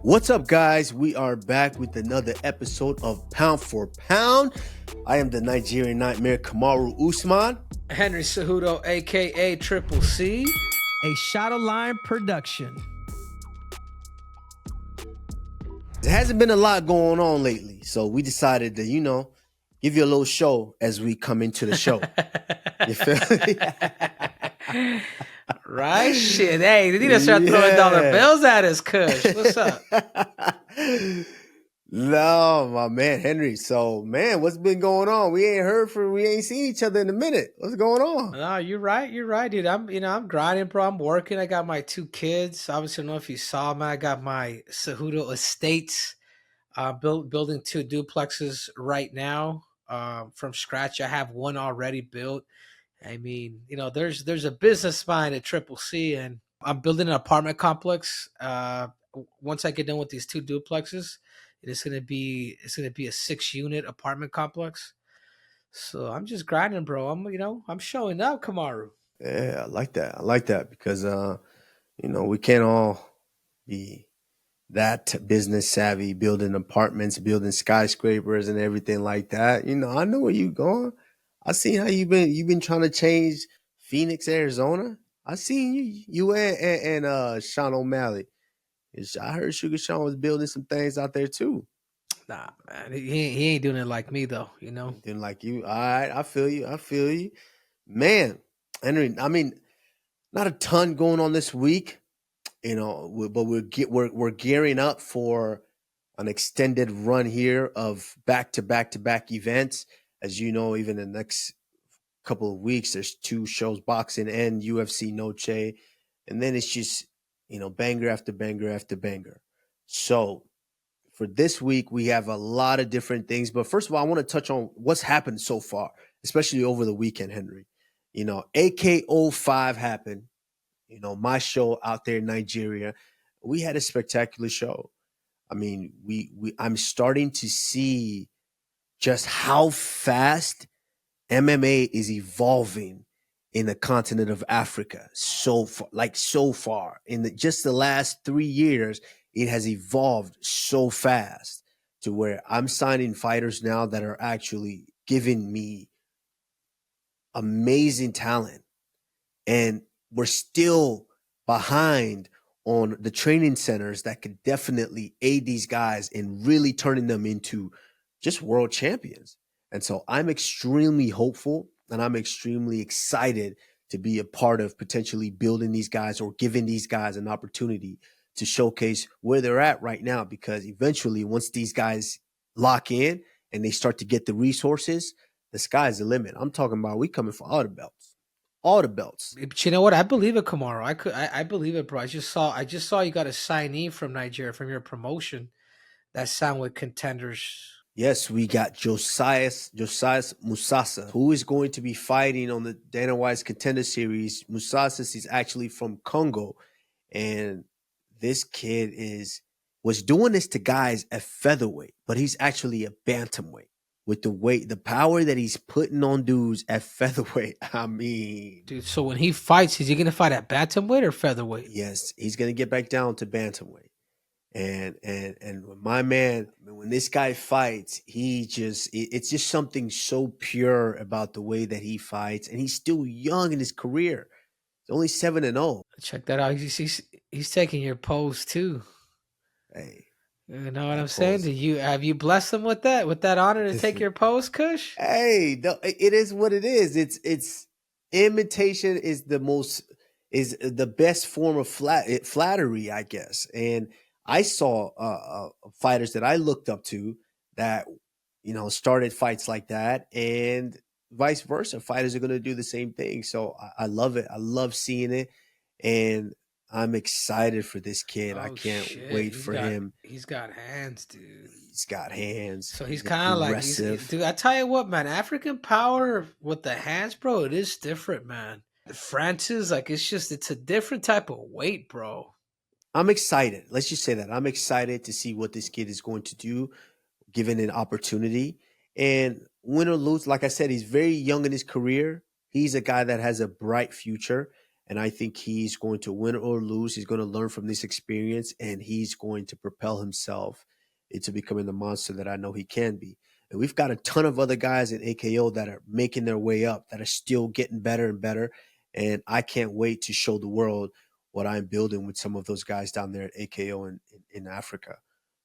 What's up, guys? We are back with another episode of Pound for Pound. I am the Nigerian Nightmare, Kamaru Usman. Henry Cejudo, a.k.a. Triple C. A Shadowline production. There hasn't been a lot going on lately, so we decided to, give you a little show as we come into the show. You feel me? Right? Shit. Hey, they need to start throwing dollar bills at us, Kush. What's up? No, my man, Henry. So, man, what's been going on? We ain't seen each other in a minute. What's going on? No, you're right, dude. I'm grinding, bro. I'm working. I got my 2 kids. Obviously, I don't know if you saw, man. I got my Cejudo estates, building 2 duplexes right now, from scratch. I have one already built. I mean, there's a business mind at Triple C, and I'm building an apartment complex. Once I get done with these 2 duplexes, it's gonna be a 6-unit apartment complex. So I'm just grinding, bro. I'm showing up, Kamaru. Yeah, I like that because we can't all be that business savvy, building apartments, building skyscrapers and everything like that. I know where you going. I seen how you've been trying to change Phoenix, Arizona. I seen you and Sean O'Malley. I heard Sugar Sean was building some things out there too. Nah, man, he ain't doing it like me though. Didn't like you. All right, I feel you, man. Henry, I mean, not a ton going on this week, but we're gearing up for an extended run here of back-to-back events. As you know, even the next couple of weeks, there's 2 shows, boxing and UFC Noche, and then it's just banger after banger after banger. So for this week, we have a lot of different things. But first of all, I want to touch on what's happened so far, especially over the weekend, Henry. AK05 happened. My show out there in Nigeria. We had a spectacular show. I mean, I'm starting to see just how fast MMA is evolving in the continent of Africa. So far, in just the last 3 years, it has evolved so fast to where I'm signing fighters now that are actually giving me amazing talent. And we're still behind on the training centers that could definitely aid these guys in really turning them into just world champions. And so I'm extremely hopeful and I'm extremely excited to be a part of potentially building these guys or giving these guys an opportunity to showcase where they're at right now, because eventually once these guys lock in and they start to get the resources, the sky's the limit. I'm talking about we coming for all the belts. All the belts. But you know what? I believe it, Kamaru. I believe it, bro. I just saw you got a signee from Nigeria from your promotion that signed with Contenders. Yes, we got Josias Musasa, who is going to be fighting on the Dana White's Contender Series. Musasa is actually from Congo, and this kid was doing this to guys at featherweight, but he's actually a bantamweight. With the power that he's putting on dudes at featherweight, I mean, dude. So when he fights, is he gonna fight at bantamweight or featherweight? Yes, he's gonna get back down to bantamweight. And my man, when this guy fights, it's just something so pure about the way that he fights, and he's still young in his career. He's only 7-0. Check that out. He's taking your pose too. Hey, you know what I'm saying? Have you blessed him with that honor to take your pose, Kush? Hey, no, it is what it is. It's imitation is the best form of flattery, I guess. And I saw fighters that I looked up to that, started fights like that, and vice versa. Fighters are going to do the same thing. So I love it. I love seeing it. And I'm excited for this kid. I can't wait for him. He's got hands, dude. He's got hands. So he's kind of like, dude, I tell you what, man, African power with the hands, bro, it is different, man. Francis, it's a different type of weight, bro. I'm excited. Let's just say that. I'm excited to see what this kid is going to do, given an opportunity. And win or lose, like I said, he's very young in his career. He's a guy that has a bright future. And I think he's going to win or lose. He's going to learn from this experience, and he's going to propel himself into becoming the monster that I know he can be. And we've got a ton of other guys in AKO that are making their way up, that are still getting better and better. And I can't wait to show the world what I'm building with some of those guys down there at AKO in Africa.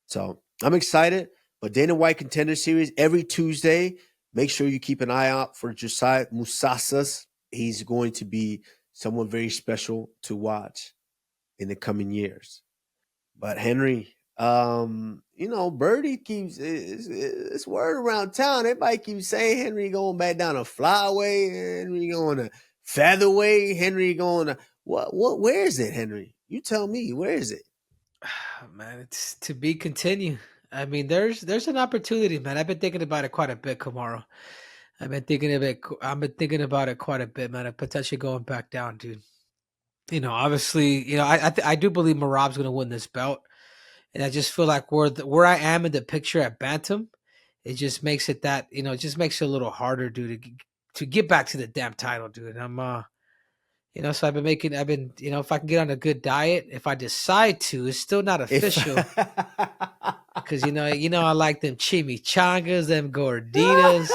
So I'm excited. But Dana White Contender Series every Tuesday. Make sure you keep an eye out for Josias Musasa. He's going to be someone very special to watch in the coming years. But Henry, Brady keeps it's word around town. Everybody keeps saying Henry going back down to flyweight, Henry going to featherweight, Henry going to where is it, Henry? You tell me, where is it? Man, it's to be continued. I mean, there's an opportunity, man. I've been thinking about it quite a bit, Kamaru. I've been thinking about it quite a bit, man. Of potentially going back down, dude. Obviously, I do believe Merab's going to win this belt, and I just feel like where I am in the picture at bantam, it just makes it that it just makes it a little harder, dude, to get back to the damn title, dude. And I'm so I've been if I can get on a good diet, if I decide to, it's still not official. Because I like them chimichangas, them gorditas.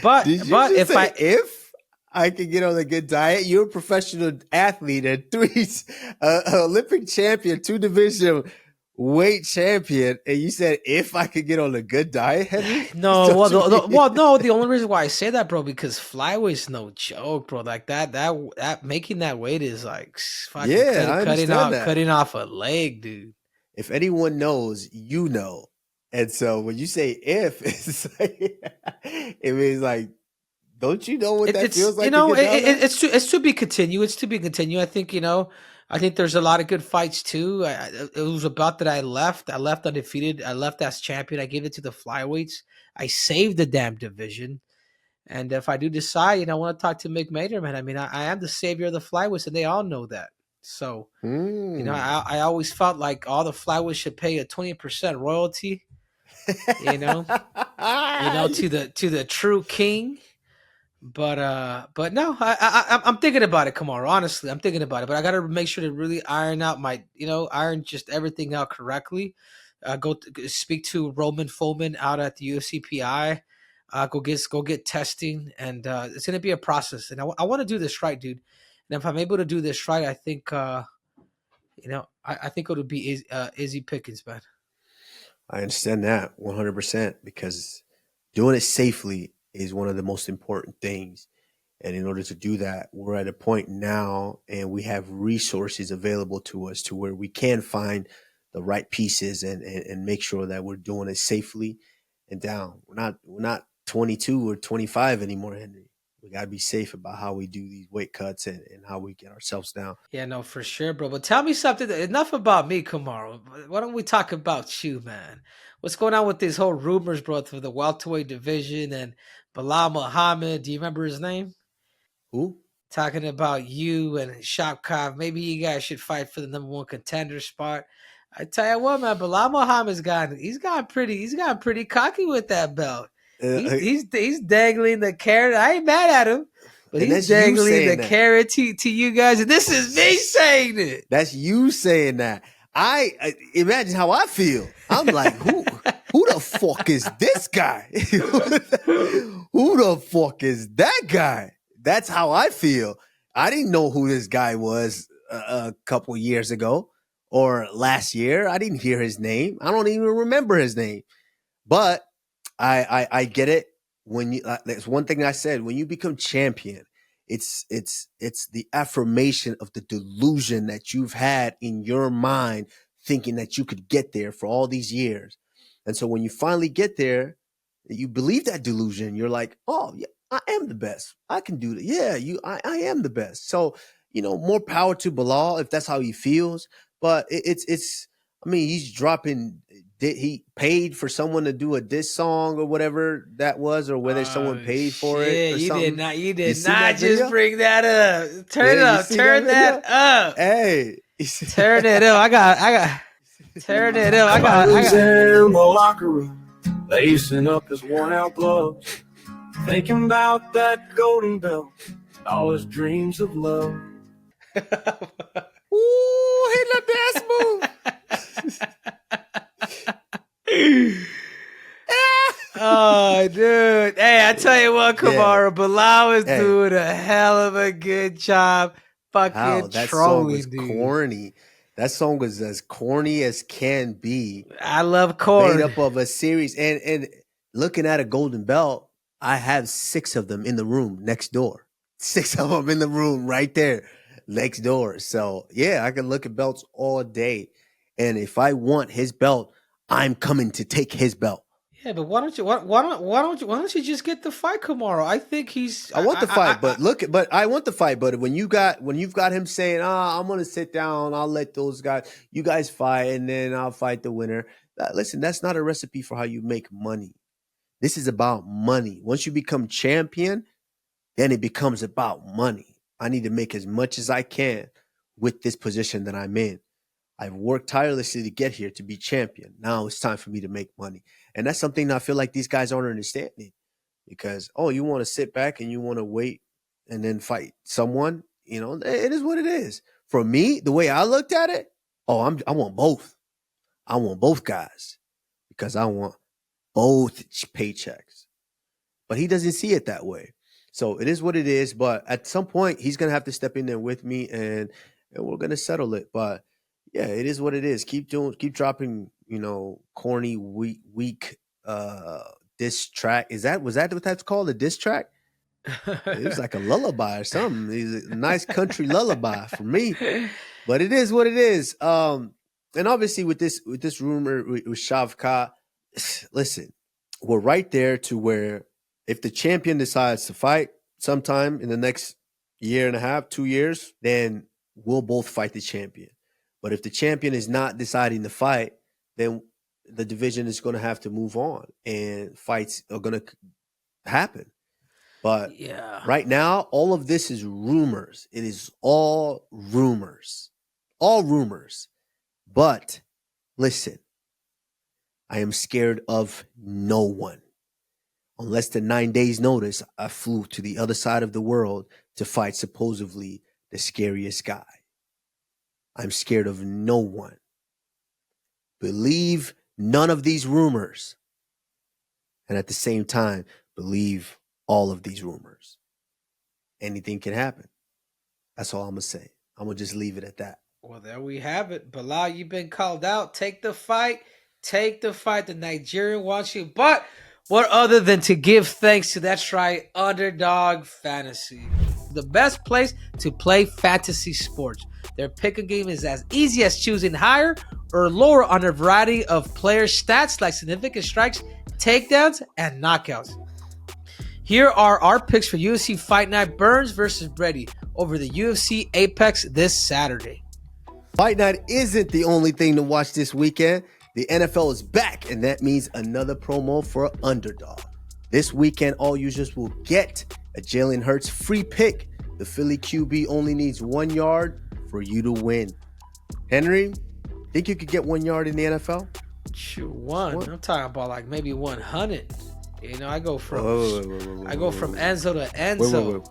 But if I can get on a good diet, you're a professional athlete, a Olympic champion, 2-division weight champion, and you said if I could get on a good diet, Henry? No, the only reason why I say that, bro, because flyweight's no joke, bro. Like that making that weight is like fucking cutting off a leg, dude. If anyone knows, you know. And so when you say if, it means like, don't you know what that feels like? It's to be continued. It's to be continued. I think, I think there's a lot of good fights too. It was about that I left. I left undefeated. I left as champion. I gave it to the flyweights. I saved the damn division. And if I do decide, I want to talk to Mick Mader, man. I mean, I am the savior of the flyweights, and they all know that. So, I always felt like all the flyweights should pay a 20% royalty, to the true king. But no, I'm thinking about it, Kamaru. Honestly, I'm thinking about it. But I got to make sure to really iron out iron just everything out correctly. Go speak to Roman Foreman out at the UFC PI. Go get testing, and it's gonna be a process. And I want to do this right, dude. And if I'm able to do this right, I think I think it'll be easy pickings, man. I understand that 100% because doing it safely is one of the most important things. And in order to do that, we're at a point now and we have resources available to us to where we can find the right pieces and make sure that we're doing it safely and down. We're not 22 or 25 anymore, Henry. We got to be safe about how we do these weight cuts and how we get ourselves down. Yeah, no, for sure, bro. But tell me something. Enough about me, Kamaru. Why don't we talk about you, man? What's going on with these whole rumors, bro, for the welterweight division and Bilal Muhammad? Do you remember his name? Who? Talking about you and Shavkat. Maybe you guys should fight for the number 1 contender spot. I tell you what, man, Bilal Muhammad's gotten pretty cocky with that belt. He's dangling the carrot. I ain't mad at him, but he's dangling the carrot to you guys. And this is me saying it. That's you saying that. I imagine how I feel. I'm like, who the fuck is this guy? Who the fuck is that guy? That's how I feel. I didn't know who this guy was a couple years ago or last year. I didn't hear his name. I don't even remember his name. But I get it. When you there's one thing I said, when you become champion, it's the affirmation of the delusion that you've had in your mind, thinking that you could get there for all these years. And so when you finally get there, you believe that delusion. You're like, oh yeah, I am the best. I can do that. Yeah, I am the best. So, more power to Bilal if that's how he feels. But it's I mean, he's dropping. He paid for someone to do a diss song or whatever that was, or whether someone paid for it. Or something. You did not just bring that up. Turn that up. Hey, turn it up. I got. Turn it up. I got. In the locker room, lacing up his worn-out gloves, thinking about that golden belt, all his dreams of love. Ooh, hit the dance move. Oh, dude. Hey, I tell you what, Kamaru, Bilal is Hey. doing a hell of a good job fucking That song was trolling, dude. corny. That song was as corny as can be. I love corn. Made up of a series. And looking at a golden belt, I have 6 of them in the room next door. 6 of them in the room right there next door. So, yeah, I can look at belts all day. And if I want his belt, I'm coming to take his belt. Yeah, but why don't you just get the fight, Kamaru? I think he's. I want the fight, but I want the fight. But when you've got him saying, I'm gonna sit down, I'll let those guys, you guys fight, and then I'll fight the winner. Listen, that's not a recipe for how you make money. This is about money. Once you become champion, then it becomes about money. I need to make as much as I can with this position that I'm in. I've worked tirelessly to get here to be champion. Now it's time for me to make money. And that's something that I feel like these guys aren't understanding. Because, you want to sit back and you want to wait and then fight someone, it is what it is. For me, the way I looked at it, I want both. I want both guys because I want both paychecks. But he doesn't see it that way. So it is what it is. But at some point, he's going to have to step in there with me and we're going to settle it. But yeah, it is what it is. Keep dropping, corny, weak diss track. Was that what that's called? A diss track? It was like a lullaby or something. It's a nice country lullaby for me. But it is what it is. And obviously with this rumor with Shavkat, listen, we're right there to where if the champion decides to fight sometime in the next year and a half, 2 years, then we'll both fight the champion. But if the champion is not deciding to fight, then the division is going to have to move on and fights are going to happen. But right now, all of this is rumors. It is all rumors. All rumors. But listen, I am scared of no one. On less than 9 days' notice, I flew to the other side of the world to fight supposedly the scariest guy. I'm scared of no one. Believe none of these rumors. And at the same time, believe all of these rumors. Anything can happen. That's all I'm going to say. I'm going to just leave it at that. Well, there we have it. Bilal, you've been called out. Take the fight. Take the fight. The Nigerian wants you. But what other than to give thanks to, that's right, Underdog Fantasy. The best place to play fantasy sports. Their pick-a game is as easy as choosing higher or lower on a variety of player stats like significant strikes, takedowns, and knockouts. Here are our picks for UFC Fight Night Burns versus Brady over the UFC Apex this Saturday. Fight Night isn't the only thing to watch this weekend. The NFL is back, and that means another promo for Underdog. This weekend, all users will get a Jalen Hurts free pick. The Philly QB only needs 1 yard for you to win. Henry, think you could get 1 yard in the NFL? Shoot, one. I'm talking about like maybe 100. I go from Enzo to Enzo.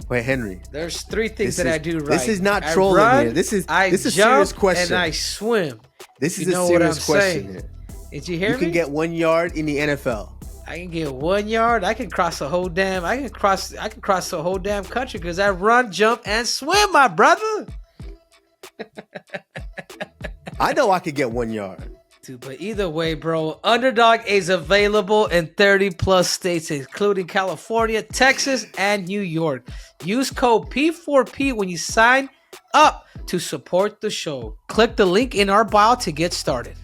Wait, Henry. There's 3 things that I do right. This is not trolling here. This is a serious question. And I swim. This is a serious question here. Did you hear me? You can get 1 yard in the NFL. I can get 1 yard. I can cross the whole damn. I can cross the whole damn country because I run, jump, and swim, my brother. I know I could get 1 yard. Dude, but either way, bro, Underdog is available in 30 plus states, including California, Texas, and New York. Use code P4P when you sign up to support the show. Click the link in our bio to get started.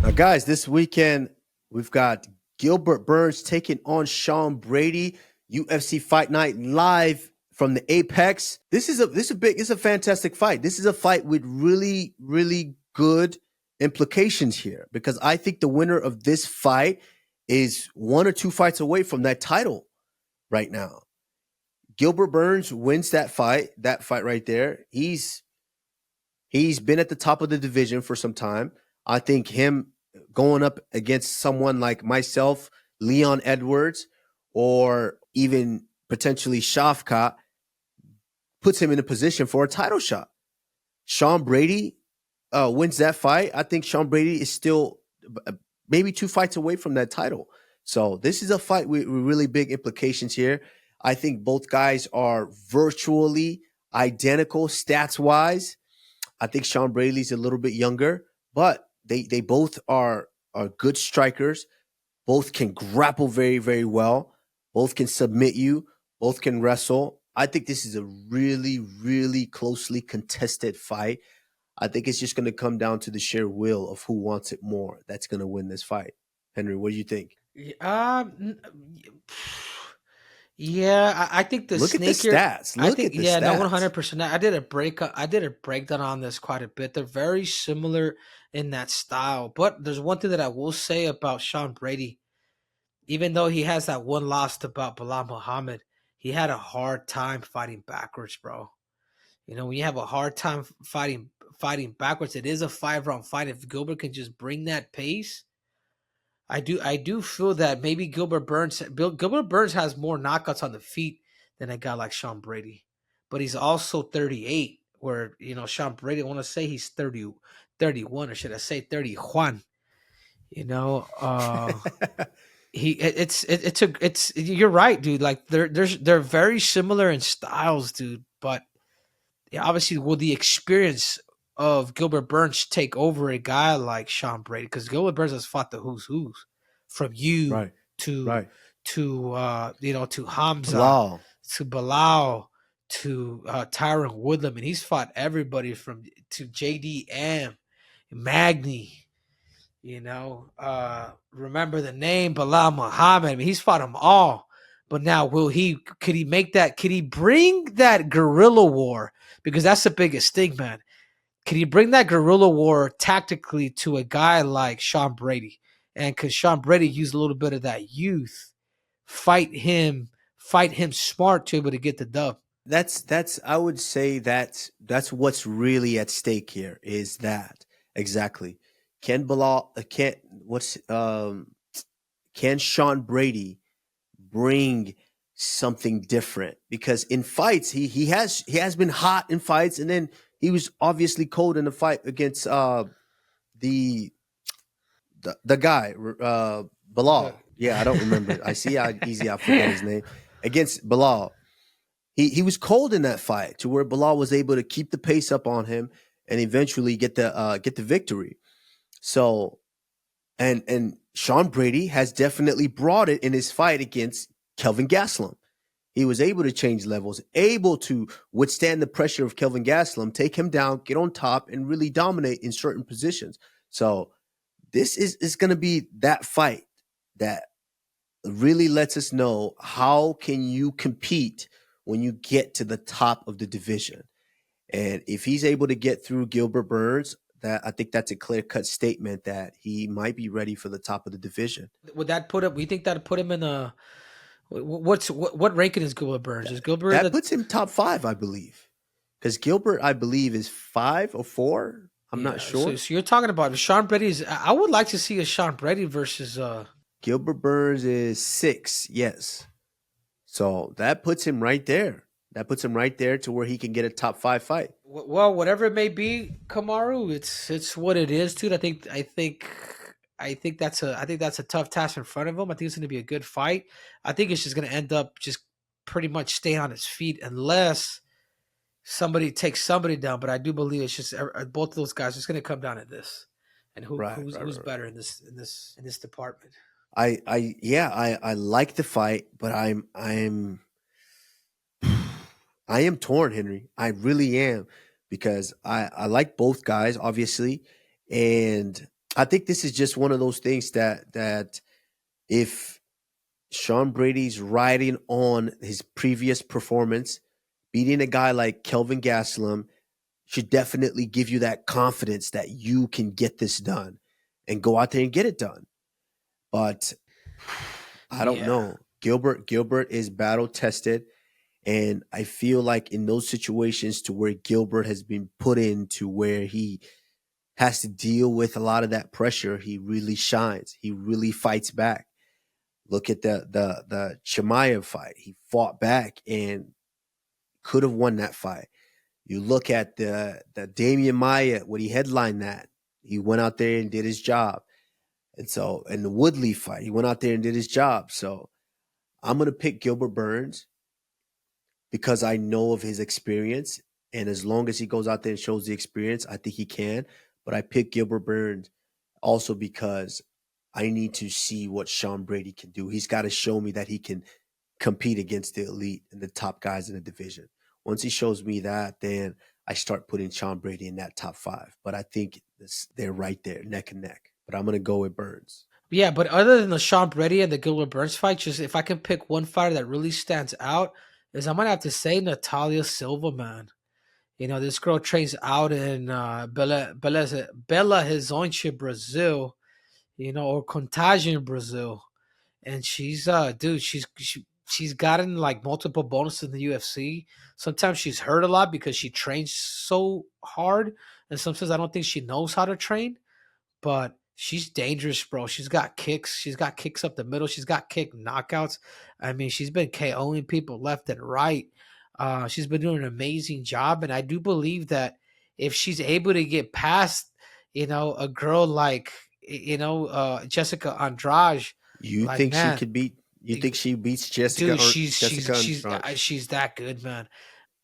Now, guys, this weekend we've got Gilbert Burns taking on Sean Brady. UFC Fight Night live from the Apex. This is a fantastic fight. This is a fight with really, really good implications here because I think the winner of this fight is 1 or 2 fights away from that title right now. Gilbert Burns wins that fight right there. He's been at the top of the division for some time. I think him going up against someone like myself, Leon Edwards, or even potentially Shafkat, puts him in a position for a title shot. Sean Brady wins that fight. I think Sean Brady is still maybe 2 fights away from that title. So this is a fight with really big implications here. I think both guys are virtually identical stats-wise. I think Sean Braley's a little bit younger, but they both are good strikers. Both can grapple very, very well. Both can submit you. Both can wrestle. I think this is a really, really closely contested fight. I think it's just going to come down to the sheer will of who wants it more. That's going to win this fight. Henry, what do you think? Yeah, I think the Look at the sneaker. stats. I Look think at the yeah, no, stats. 100%. I did a breakdown on this quite a bit. They're very similar in that style, but there's one thing that I will say about Sean Brady. Even though he has that one loss to about Bilal Muhammad, he had a hard time fighting backwards, bro. You know, when you have a hard time fighting backwards, it is a 5-round fight. If Gilbert can just bring that pace, I do feel that maybe Gilbert Burns has more knockouts on the feet than a guy like Sean Brady. But he's also 38, where, you know, Sean Brady, I want to say he's 30, 31, or should I say 31? You know, you're right, dude. Like they're very similar in styles, dude. But yeah, obviously, will the experience of Gilbert Burns take over a guy like Sean Brady? Because Gilbert Burns has fought the who's from you Right. to Right. to Hamza Bilal. to Bilal to Tyron Woodley. And he's fought everybody from to JDM, Magny. You know, remember the name Bilal Muhammad. I mean, he's fought them all. But now, could he bring that guerrilla war? Because that's the biggest thing, man. Can he bring that guerrilla war tactically to a guy like Sean Brady? And could Sean Brady use a little bit of that youth, fight him smart to be able to get the dub? That's I would say that's what's really at stake here is that exactly. Can Bilal can Sean Brady bring something different? Because in fights he has been hot in fights, and then he was obviously cold in the fight against the guy Bilal. Yeah, I don't remember. I see how easy I forget his name. Against Bilal. He was cold in that fight to where Bilal was able to keep the pace up on him and eventually get the victory. So and Sean Brady has definitely brought it in his fight against Kelvin Gastelum. He was able to change levels, able to withstand the pressure of Kelvin Gastelum, take him down, get on top, and really dominate in certain positions. So this is going to be that fight that really lets us know how can you compete when you get to the top of the division. And if he's able to get through Gilbert Burns, that I think that's a clear-cut statement that he might be ready for the top of the division. Would that put him? We think that put him in a what ranking is Gilbert Burns? Is Gilbert that puts him top 5, I believe, because Gilbert, I believe, is 5 or 4. I'm not sure. So you're talking about Sean Brady's. I would like to see a Sean Brady versus Gilbert Burns is 6. Yes. So that puts him right there. That puts him right there to where he can get a top 5 fight. Well, whatever it may be, Kamaru, it's what it is, dude. I think that's a tough task in front of him. I think it's going to be a good fight. I think it's just going to end up just pretty much staying on his feet unless somebody takes somebody down. But I do believe it's just both of those guys. It's going to come down to this, and who's better in this department. I like the fight, but I am torn, Henry. I really am, because I like both guys, obviously, and I think this is just one of those things that if Sean Brady's riding on his previous performance, beating a guy like Kelvin Gastelum should definitely give you that confidence that you can get this done and go out there and get it done. But I don't know. Gilbert is battle tested. And I feel like in those situations to where Gilbert has been put into where he has to deal with a lot of that pressure, he really shines. He really fights back. Look at the Chimaev fight. He fought back and could have won that fight. You look at the Damian Maia when he headlined that. He went out there and did his job. And so, in the Woodley fight, he went out there and did his job. So, I'm going to pick Gilbert Burns because I know of his experience. And as long as he goes out there and shows the experience, I think he can. But I pick Gilbert Burns also because I need to see what Sean Brady can do. He's got to show me that he can compete against the elite and the top guys in the division. Once he shows me that, then I start putting Sean Brady in that top 5. But I think they're right there, neck and neck. But I'm going to go with Burns. Yeah, but other than the Sean Brady and the Gilbert Burns fight, just if I can pick one fighter that really stands out, is I'm gonna have to say Natalia Silva, man. This girl trains out in Belo Horizonte, Brazil, or Contagem, Brazil, and she's dude, she's gotten like multiple bonuses in the UFC. Sometimes she's hurt a lot because she trains so hard, and sometimes I don't think she knows how to train. But she's dangerous, bro. She's got kicks. She's got kicks up the middle. She's got kick knockouts. I mean, she's been KOing people left and right. She's been doing an amazing job, and I do believe that if she's able to get past, a girl like, Jessica Andrade, You like, think man, she could beat? You think she beats Jessica? dude, she's Andrade? she's that good, man.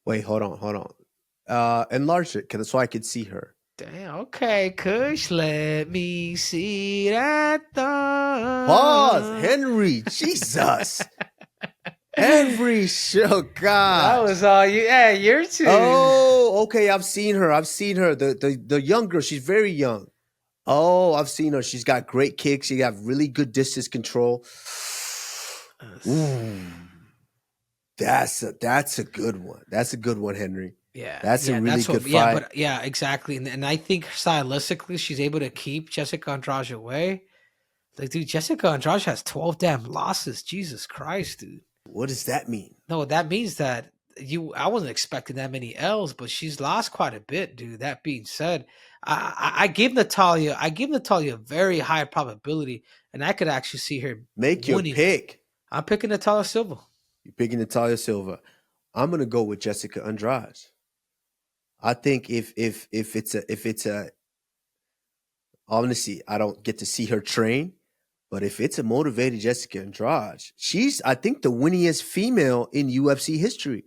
Wait, hold on. Enlarge it, so I could see her. Damn, okay, Kush, let me see that thumb. Pause, Henry. Jesus. Every show, God. That was all you. Yeah, you're too. Oh, okay. I've seen her. The young girl. She's very young. Oh, I've seen her. She's got great kicks. She got really good distance control. Ooh. That's a good one. That's a good one, Henry. Yeah, that's a really good fight. Yeah, exactly. And I think stylistically, she's able to keep Jessica Andrade away. Like, dude, Jessica Andrade has 12 damn losses. Jesus Christ, dude. What does that mean? No, that means that I wasn't expecting that many L's, but she's lost quite a bit, dude. That being said, I give Natalia a very high probability, and I could actually see her make winning. Your pick. I'm picking Natalia Silva. You're picking Natalia Silva. I'm gonna go with Jessica Andrade. I think if it's a honestly, I don't get to see her train, but if it's a motivated Jessica Andrade, she's, I think, the winningest female in UFC history,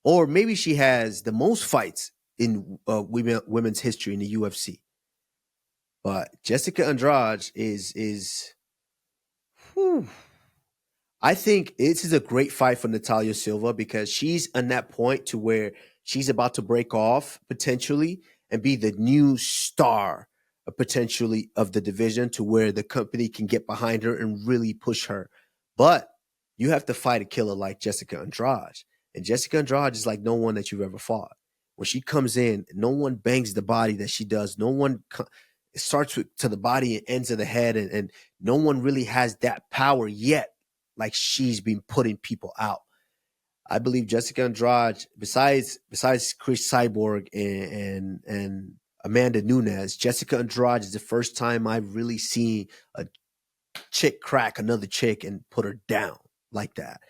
or maybe she has the most fights in women's history in the UFC. But Jessica Andrade is. Whew. I think this is a great fight for Natalia Silva because she's on that point to where she's about to break off potentially and be the new star potentially of the division, to where the company can get behind her and really push her. But you have to fight a killer like Jessica Andrade. And Jessica Andrade is like no one that you've ever fought. When she comes in, no one bangs the body that she does. No one starts to the body and ends of the head. And no one really has that power yet, like she's been putting people out. I believe Jessica Andrade, besides Chris Cyborg and Amanda Nunes, Jessica Andrade is the first time I've really seen a chick crack another chick and put her down like that.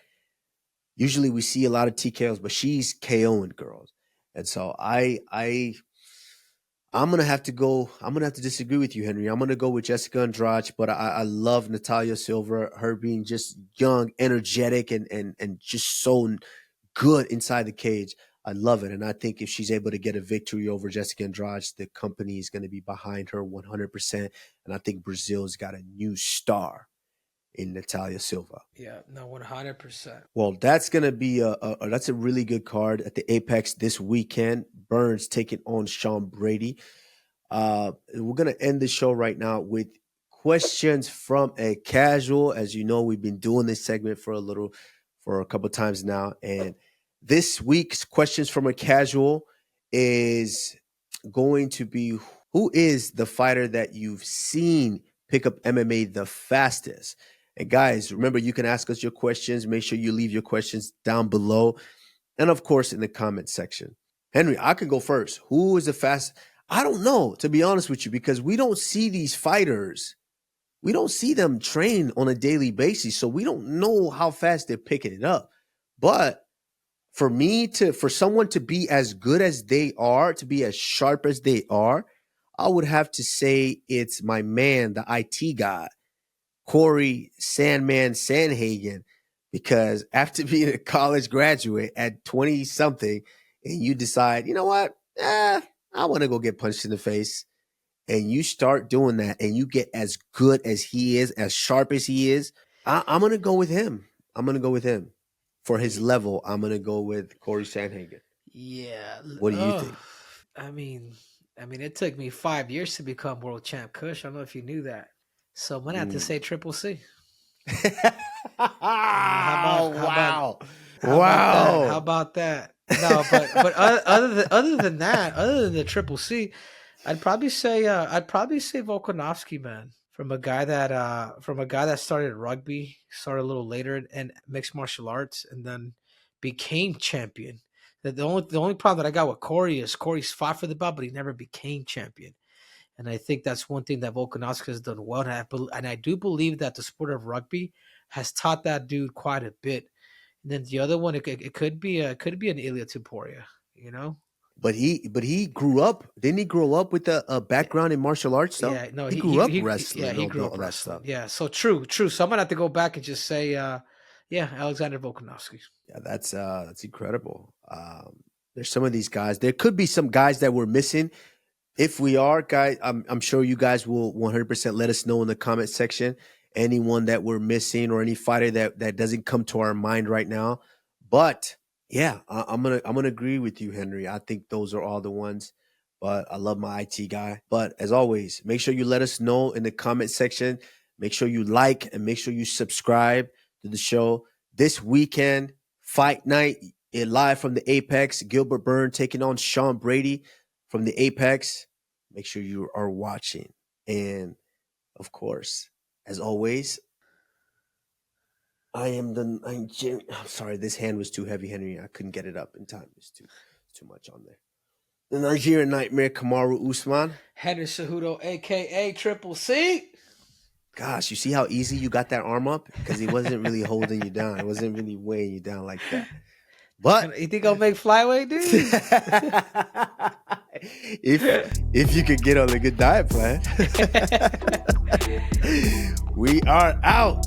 Usually we see a lot of TKOs, but she's KOing girls. And so I'm gonna have to disagree with you, Henry. I'm gonna go with Jessica Andrade, but I love Natalia Silva, her being just young, energetic, and just so good inside the cage. I love it. And I think if she's able to get a victory over Jessica Andrade, the company is going to be behind her 100%. And I think Brazil's got a new star in Natalia Silva. Yeah, no, 100%. Well, that's going to be that's a really good card at the Apex this weekend. Burns taking on Sean Brady. We're going to end the show right now with questions from a casual. As you know, we've been doing this segment for a couple times now. And this week's questions from a casual is going to be, who is the fighter that you've seen pick up MMA the fastest? And guys, remember, you can ask us your questions. Make sure you leave your questions down below. And of course, in the comment section. Henry, I could go first. Who is the fastest? I don't know, to be honest with you, because we don't see these fighters we don't see them train on a daily basis, so we don't know how fast they're picking it up. But for someone to be as good as they are, to be as sharp as they are, I would have to say it's my man, the IT guy, Corey Sandman Sandhagen, because after being a college graduate at 20 something, and you decide, you know what, I want to go get punched in the face, and you start doing that, and you get as good as he is, as sharp as he is, I'm going to go with him. For his level, I'm going to go with Corey Sandhagen. Yeah. What do you think? I mean, it took me 5 years to become world champ, Kush. I don't know if you knew that. So I'm gonna have to say Triple C. Wow! How about that? No, but other than the Triple C, I'd probably say Volkanovski, man. From a guy that started rugby, started a little later in mixed martial arts, and then became champion. The only problem that I got with Corey is Corey's fought for the belt, but he never became champion. And I think that's one thing that Volkanovski has done well. And I do believe that the sport of rugby has taught that dude quite a bit. And then the other one, it could be an Ilia Tuporia, you know. But he grew up. Didn't he grow up with a background in martial arts? Though? Yeah, no, he grew up wrestling. Yeah, he grew up wrestling. Yeah, so true. So I'm gonna have to go back and just say, Alexander Volkanovski. Yeah, that's incredible. There's some of these guys. There could be some guys that we're missing. If we are, guys, I'm sure you guys will 100% let us know in the comment section. Anyone that we're missing or any fighter that doesn't come to our mind right now. But yeah, I'm gonna agree with you, Henry. I think those are all the ones. But I love my IT guy. But as always, make sure you let us know in the comment section. Make sure you like and make sure you subscribe to the show. This weekend, Fight Night, live from the Apex. Gilbert Burns taking on Sean Brady from the Apex. Make sure you are watching. And of course, as always, I'm sorry, this hand was too heavy, Henry. I couldn't get it up in time. It's too much on there. The Nigerian Nightmare, Kamaru Usman. Henry Cejudo, a.k.a. Triple C. Gosh, you see how easy you got that arm up? Because he wasn't really holding you down. It wasn't really weighing you down like that. But you think I'll make flyweight, dude? if you could get on a good diet plan. We are out.